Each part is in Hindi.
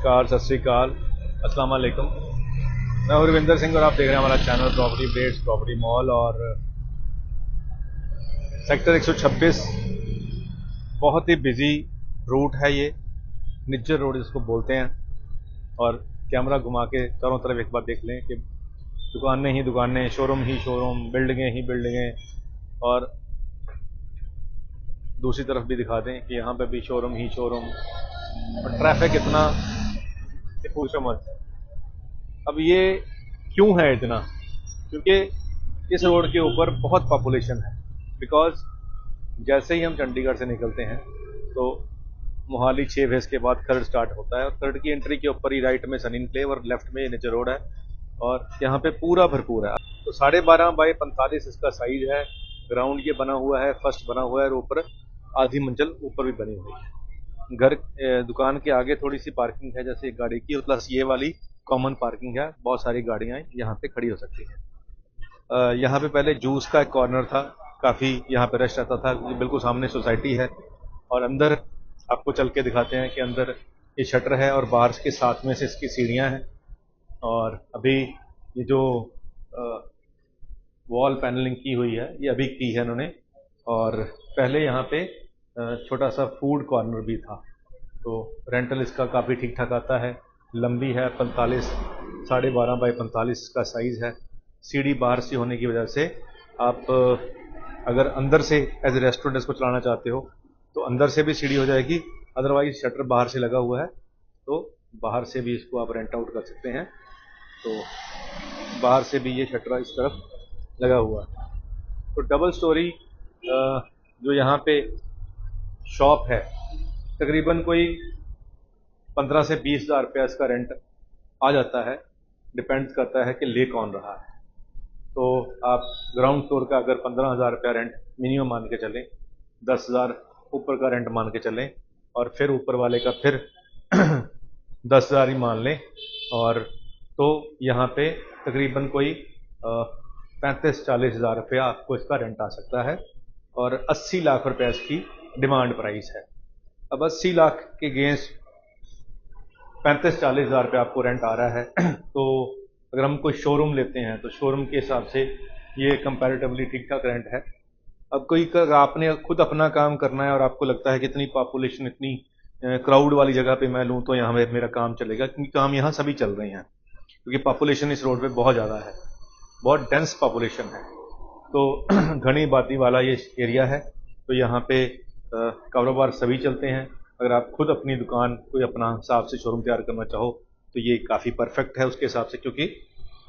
नमस्कार, सत श्री अकाल, अस्सलाम वालेकुम। मैं हूं रविंदर सिंह और आप देख रहे हैं हमारा channel property updates property mall. और सेक्टर 126 बहुत ही बिजी रूट है ये, निज्जर रोड जिसको बोलते हैं। और कैमरा घुमा के चारों तरफ एक बार देख लें कि दुकानें ही दुकानें, शोरूम ही शोरूम, बिल्डिंगें ही बिल्डिंगें, और दूसरी तरफ भी दिखा दें कि यहाँ पे भी शोरूम ही शोरूम, और ट्रैफिक इतना कि पूछो मत। अब ये क्यों है इतना? क्योंकि इस रोड के ऊपर बहुत पॉपुलेशन है। बिकॉज जैसे ही हम चंडीगढ़ से निकलते हैं तो मोहाली 6 फेज के बाद खर्ड स्टार्ट होता है, और खर्ड की एंट्री के ऊपर ही राइट में सन इनक्लेव और लेफ्ट में नेचर रोड है, और यहाँ पे पूरा भरपूर है। तो 12.5 बाई 45 इसका साइज है। ग्राउंड ये बना हुआ है, फर्स्ट बना हुआ है, और ऊपर आधी मंजिल ऊपर भी बनी हुई है। घर दुकान के आगे थोड़ी सी पार्किंग है, जैसे एक गाड़ी की, प्लस ये वाली कॉमन पार्किंग है। बहुत सारी गाड़ियां यहाँ पे खड़ी हो सकती हैं। यहाँ पे पहले जूस का एक कॉर्नर था, काफ़ी यहाँ पे रश रहता था क्योंकि बिल्कुल सामने सोसाइटी है। और अंदर आपको चल के दिखाते हैं कि अंदर ये शटर है और बाहर के साथ में से इसकी सीढ़ियाँ हैं। और अभी ये जो वॉल पैनलिंग की हुई है ये अभी की है इन्होंने। और पहले यहाँ पे छोटा सा फूड कॉर्नर भी था। तो रेंटल इसका काफ़ी ठीक ठाक आता है। लंबी है 45, 12.5 बाई 45 का साइज़ है। सीढ़ी बाहर से होने की वजह से आप अगर अंदर से एज ए रेस्टोरेंट इसको चलाना चाहते हो तो अंदर से भी सीढ़ी हो जाएगी, अदरवाइज शटर बाहर से लगा हुआ है तो बाहर से भी इसको आप रेंट आउट कर सकते हैं। तो बाहर से भी ये शटर इस तरफ लगा हुआ है। तो डबल स्टोरी जो यहाँ पे शॉप है, तकरीबन कोई 15 से 20 हज़ार रुपया इसका रेंट आ जाता है। डिपेंड करता है कि ले कौन रहा है। तो आप ग्राउंड फ्लोर का अगर 15,000 रुपया रेंट मिनिमम मान के चलें, 10,000 ऊपर का रेंट मान के चलें, और फिर ऊपर वाले का फिर 10,000 ही मान लें, और तो यहाँ पे तकरीबन कोई 35-40 हज़ार रुपया आपको इसका रेंट आ सकता है। और 80 लाख रुपया इसकी डिमांड प्राइस है। अब 80 लाख के अगेंस्ट 35-40 हज़ार रुपया आपको रेंट आ रहा है तो अगर हम कोई शोरूम लेते हैं तो शोरूम के हिसाब से ये कंपैरेटिवली ठीक ठाक रेंट है। अब कोई आपने खुद अपना काम करना है और आपको लगता है कि इतनी पॉपुलेशन, इतनी क्राउड वाली जगह पे मैं लूँ तो यहाँ पे मेरा काम चलेगा, क्योंकि काम यहाँ सभी चल रहे हैं, क्योंकि पॉपुलेशन इस रोड पे बहुत ज़्यादा है, बहुत डेंस पॉपुलेशन है। तो घनी आबादी वाला ये एरिया है। तो यहाँ पे कारोबार सभी चलते हैं। अगर आप खुद अपनी दुकान कोई अपना हिसाब से शोरूम तैयार करना चाहो तो ये काफ़ी परफेक्ट है उसके हिसाब से, क्योंकि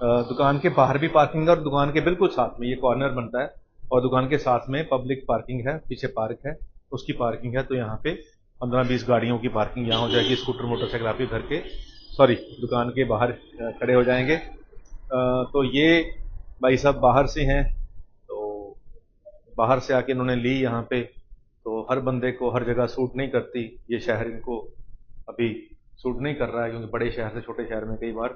दुकान के बाहर भी पार्किंग है और दुकान के बिल्कुल साथ में ये कॉर्नर बनता है, और दुकान के साथ में पब्लिक पार्किंग है, पीछे पार्क है, उसकी पार्किंग है। तो यहाँ पे 15-20 गाड़ियों की पार्किंग यहाँ हो जाएगी। स्कूटर मोटरसाइकिल आपके घर के दुकान के बाहर खड़े हो जाएंगे। तो ये भाई साहब बाहर से हैं, तो बाहर से आके इन्होंने ली यहाँ पे। तो हर बंदे को हर जगह सूट नहीं करती, ये शहर इनको अभी सूट नहीं कर रहा है, क्योंकि बड़े शहर से छोटे शहर में कई बार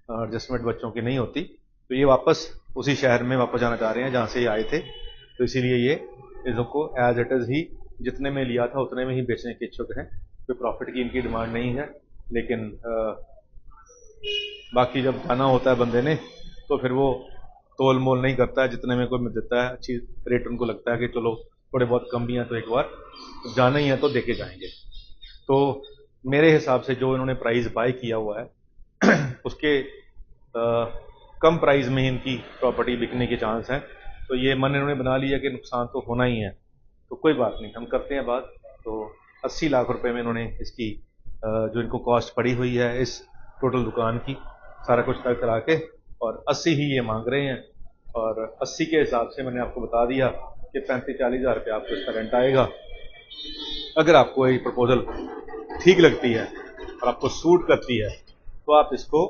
एडजस्टमेंट बच्चों की नहीं होती। तो ये वापस उसी शहर में वापस जाना चाह रहे हैं जहाँ से ये आए थे। तो इसीलिए ये इसको एज इट इज़ ही जितने में लिया था उतने में ही बेचने के इच्छुक हैं। कोई प्रॉफिट की इनकी डिमांड नहीं है। लेकिन बाकी जब जाना होता है बंदे ने तो फिर वो तोल मोल नहीं करता है, जितने में कोई मिल देता है अच्छी रेट उनको लगता है कि चलो थोड़े बहुत कम भी हैं तो एक बार जाना ही है तो देके जाएंगे। तो मेरे हिसाब से जो इन्होंने प्राइस बाय किया हुआ है उसके कम प्राइस में ही इनकी प्रॉपर्टी बिकने के चांस हैं। तो ये मन इन्होंने बना लिया कि नुकसान तो होना ही है, तो कोई बात नहीं, हम करते हैं बात। तो 80 लाख रुपए में इन्होंने इसकी जो इनको कॉस्ट पड़ी हुई है इस टोटल दुकान की, सारा कुछ तय करा के, और 80 ही ये मांग रहे हैं। और 80 के हिसाब से मैंने आपको बता दिया कि 35-40 हज़ार रुपये आपको इसका रेंट आएगा। अगर आपको ये प्रपोजल ठीक लगती है और आपको सूट करती है तो आप इसको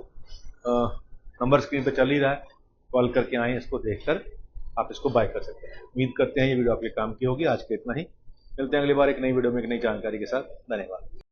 नंबर स्क्रीन पे चल ही रहा है, कॉल करके आएँ, इसको देखकर आप इसको बाय कर सकते हैं। उम्मीद करते हैं ये वीडियो आपके काम की होगी। आज के इतना ही, मिलते हैं अगली बार एक नई वीडियो में एक नई जानकारी के साथ। धन्यवाद।